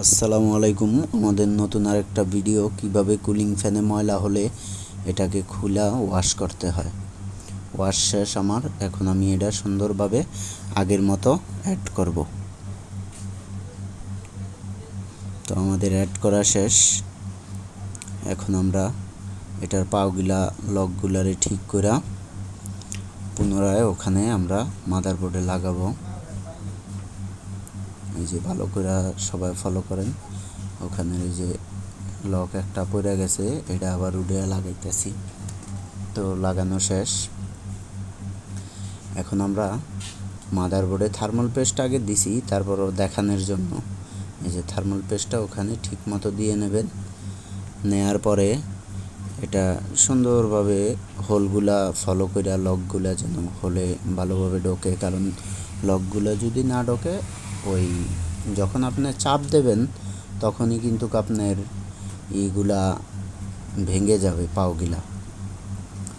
আসসালামু আলাইকুম। আমাদের নতুন আরেকটা ভিডিও, কিভাবে কুলিং ফ্যানে ময়লা হলে এটাকে খুলা ওয়াশ করতে হয়। ওয়াশ শেষ আমার, এখন আমি এটা সুন্দরভাবে আগের মতো অ্যাড করব। তো আমাদের অ্যাড করা শেষ। এখন আমরা এটার পাওগুলা লকগুলারে ঠিক করে পুনরায় ওখানে আমরা মাদারবোর্ডে লাগাবো। এই যে ভালো করে সবাই ফলো করেন। ওখানে এই যে লক একটা পড়ে গেছে, এটা আবার উঠে লাগাইতেছি। তো লাগানো শেষ। এখন আমরা মাদারবোর্ডে থার্মাল পেস্ট আগে দিছি, তারপরও দেখানোর জন্য এই যে থার্মাল পেস্টটা ওখানে ঠিক মতো দিয়ে নেবেন। নেয়ার পরে এটা সুন্দরভাবে হোলগুলা ফলো করে লকগুলা যেন হোলে ভালোভাবে ঢোকে, কারণ লকগুলা যদি না ঢোকে ওই যখন আপনি চাপ দেবেন তখনই কিন্তু আপনার এইগুলা ভেঙে যাবে পাওগুলা।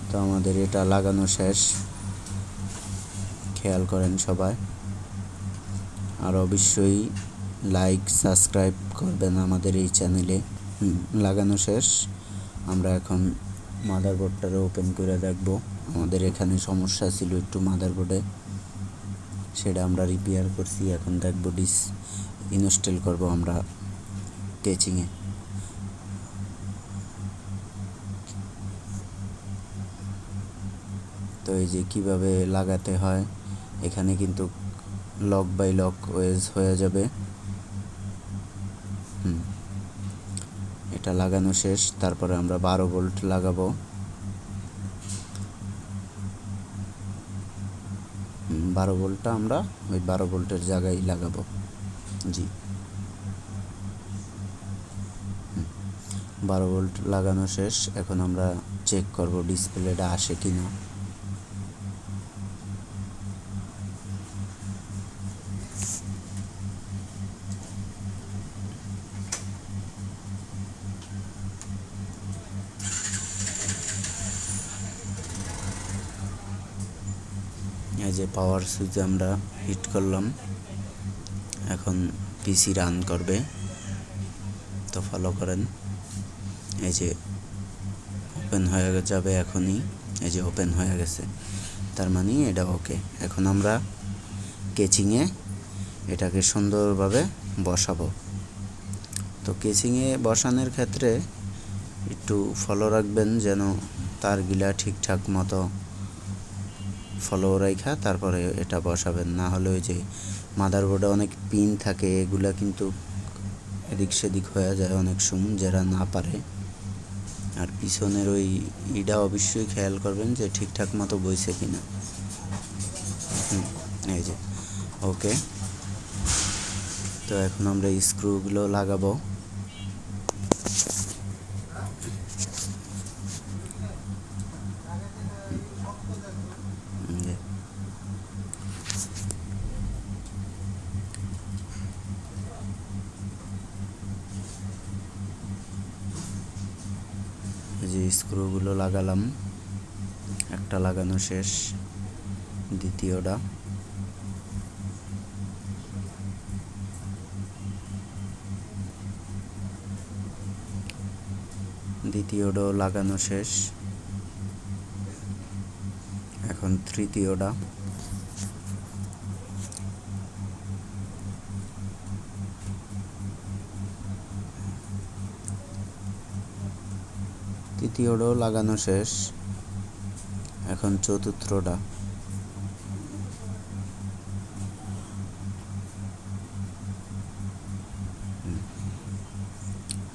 তো আমাদের এটা লাগানো শেষ, খেয়াল করেন সবাই। আর অবশ্যই লাইক সাবস্ক্রাইব করবেন আমাদের এই চ্যানেলে। লাগানো শেষ। আমরা এখন মাদারবোর্ডটারে ওপেন করে দেখব। আমাদের এখানে সমস্যা ছিল একটু মাদারবোর্ডে, সেটা আমরা রিপেয়ার করছি। এখন দেখব ইনস্টল করব আমরা কেচিংয়ে। তো এই যে কিভাবে লাগাতে হয়, এখানে কিন্তু লক বাই লক ওয়েজ হয়ে যাবে। এটা লাগানো শেষ। তারপরে আমরা 12 ভোল্ট লাগাবো। 12 ভোল্টটা আমরা ওই 12 ভোল্টের জায়গায় লাগাবো। জি, 12 ভোল্ট লাগানো শেষ। এখন আমরা চেক করব ডিসপ্লেটা আসে কিনা। এই যে পাওয়ার সুইচ আমরা হিট করলাম, এখন পিসি রান করবে। তো ফলো করেন। এই যে ওপেন হয়ে যাবে এখনই। এই যে ওপেন হয়ে গেছে, তার মানে এটা ওকে। এখন আমরা কেচিংয়ে এটাকে সুন্দরভাবে বসাবো। তো কেচিংয়ে বসানোর ক্ষেত্রে একটু ফলো রাখবেন যেন তারগুলা ঠিকঠাক মতো ফলো রাখা তারপরে এটা বসাবেন। না হলে ওই যে মাদারবোর্ডে অনেক পিন থাকে, এগুলা কিন্তু এদিক সেদিক হয়ে যায় অনেক সময়, যারা না পারে। আর পিছনের ওই ইটা অবশ্যই খেয়াল করবেন যে ঠিকঠাক মতো বইছে কিনা। এই যে ওকে। তো এখন আমরা স্ক্রুগুলো লাগাবো। এই যে স্ক্রুগুলো লাগালাম, একটা লাগানো শেষ, দ্বিতীয়টা। দ্বিতীয়টাও লাগানো শেষ, এখন তৃতীয়টা। তৃতীয়টাও লাগানো শেষ, এখন চতুর্থটা।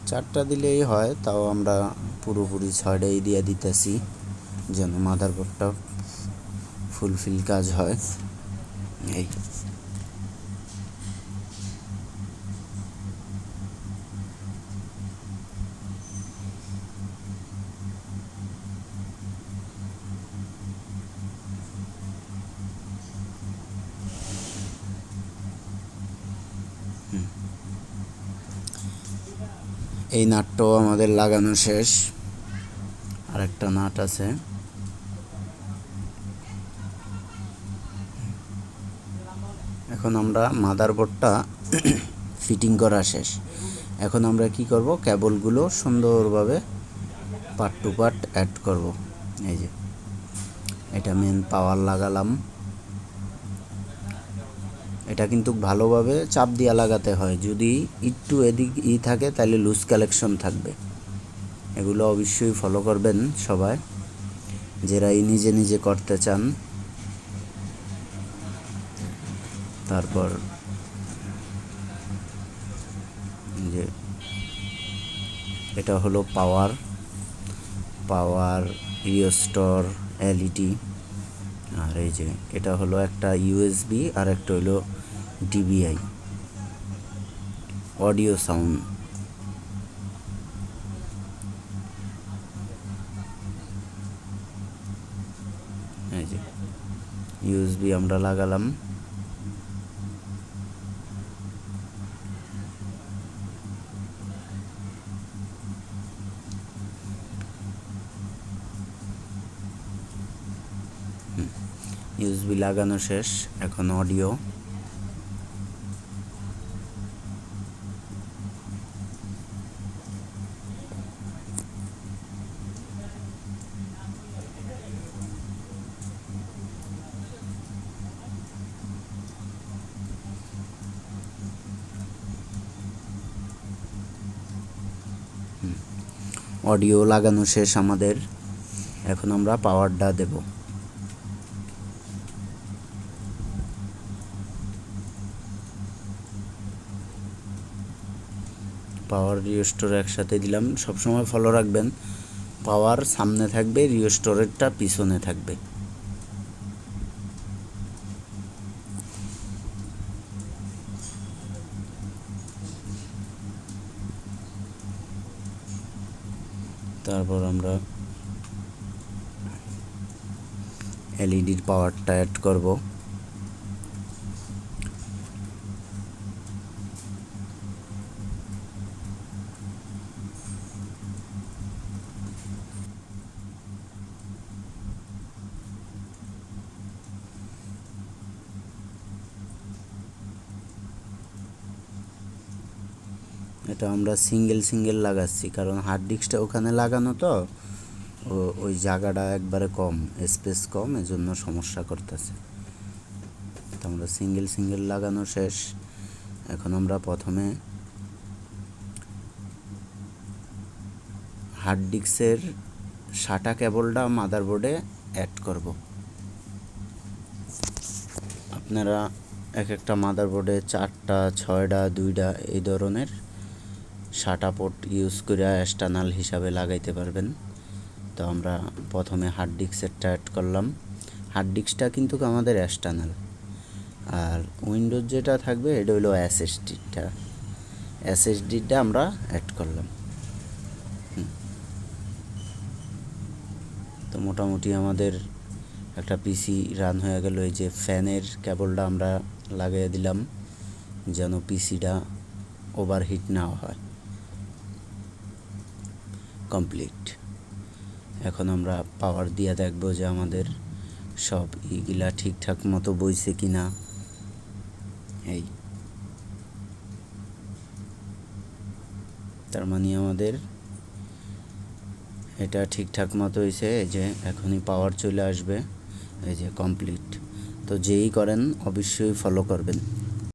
চারটা দিলেই হয়, তাও আমরা পুরোপুরি 6টাই দিয়ে দিতেছি যেন মাদারবোর্ডটা ফুলফিল কাজ হয়। এই এই নাটটাও আমাদের লাগানো শেষ, আরেকটা নাট আছে। এখন আমরা মাদারবোর্ডটা ফিটিং করা শেষ। এখন আমরা কি করব, কেবলগুলো সুন্দরভাবে পার্ট টু পার্ট অ্যাড করব। এই যে এটা মেন পাওয়ার লাগালাম। এটা কিন্তু ভালোভাবে চাপ দিয়ে লাগাতে হয়, যদি একটু এদিক থাকে তাহলে লুজ কালেকশন থাকবে। এগুলো অবশ্যই ফলো করবেন সবাই যারা নিজে নিজে করতে চান। তারপর যে এটা হলো পাওয়ার রিস্টোর এলইডি, আর এই যে এটা হলো একটা ইউএসবি আর একটা হলো ডিবিআই অডিও সাউন্ড। এই যে ইউএসবি আমরা লাগালাম। ইউএসবি লাগানো শেষ, এখন অডিও। অডিও লাগানো শেষ আমাদের, এখন আমরা পাওয়ারটা দেব। পাওয়ার রিস্টোর একসাথে দিলাম। সবসময় ফলো রাখবেন, পাওয়ার সামনে থাকবে, রিস্টোরেরটা পিছনে থাকবে। তারপর আমরা এলইডির পাওয়ারটা অ্যাড করব। এটা আমরা সিঙ্গেল লাগাচ্ছি, কারণ হার্ড ডিস্কটা ওখানে লাগানো, তো ওই জায়গাটা একবারে কম, স্পেস কম, এজন্য সমস্যা করতেছে। তো আমরা সিঙ্গেল লাগানো শেষ। এখন আমরা প্রথমে হার্ড ডিস্কের SATA কেবলটা মাদারবোর্ডে অ্যাড করব। আপনারা এক একটা মাদারবোর্ডে 4টা 6টা 2টা এই ধরনের SATA পোর্ট ইউজ করে এক্সটার্নাল হিসাবে লাগাইতে পারবেন। তো আমরা প্রথমে হার্ড ডিস্কেরটা অ্যাড করলাম। হার্ড ডিস্কটা কিন্তু আমাদের এক্সটার্নাল, আর উইন্ডোজ যেটা থাকবে এটা হলো এসএসডিটা আমরা অ্যাড করলাম। তো মোটামুটি আমাদের একটা পিসি রান হয়ে গেল। এই যে ফ্যানের কেবলটা আমরা লাগিয়ে দিলাম যেন পিসিটা ওভারহিট না হয়। কমপ্লিট। এখন আমরা পাওয়ার দিয়ে দেখব যে আমাদের সব ইগুলা ঠিকঠাক মতো বইছে কিনা। এই তার মানে আমাদের এটা ঠিকঠাক মতো হয়েছে। এই যে এখনই পাওয়ার চলে আসবে, এই যে কমপ্লিট। তো যেই করেন অবশ্যই ফলো করবেন।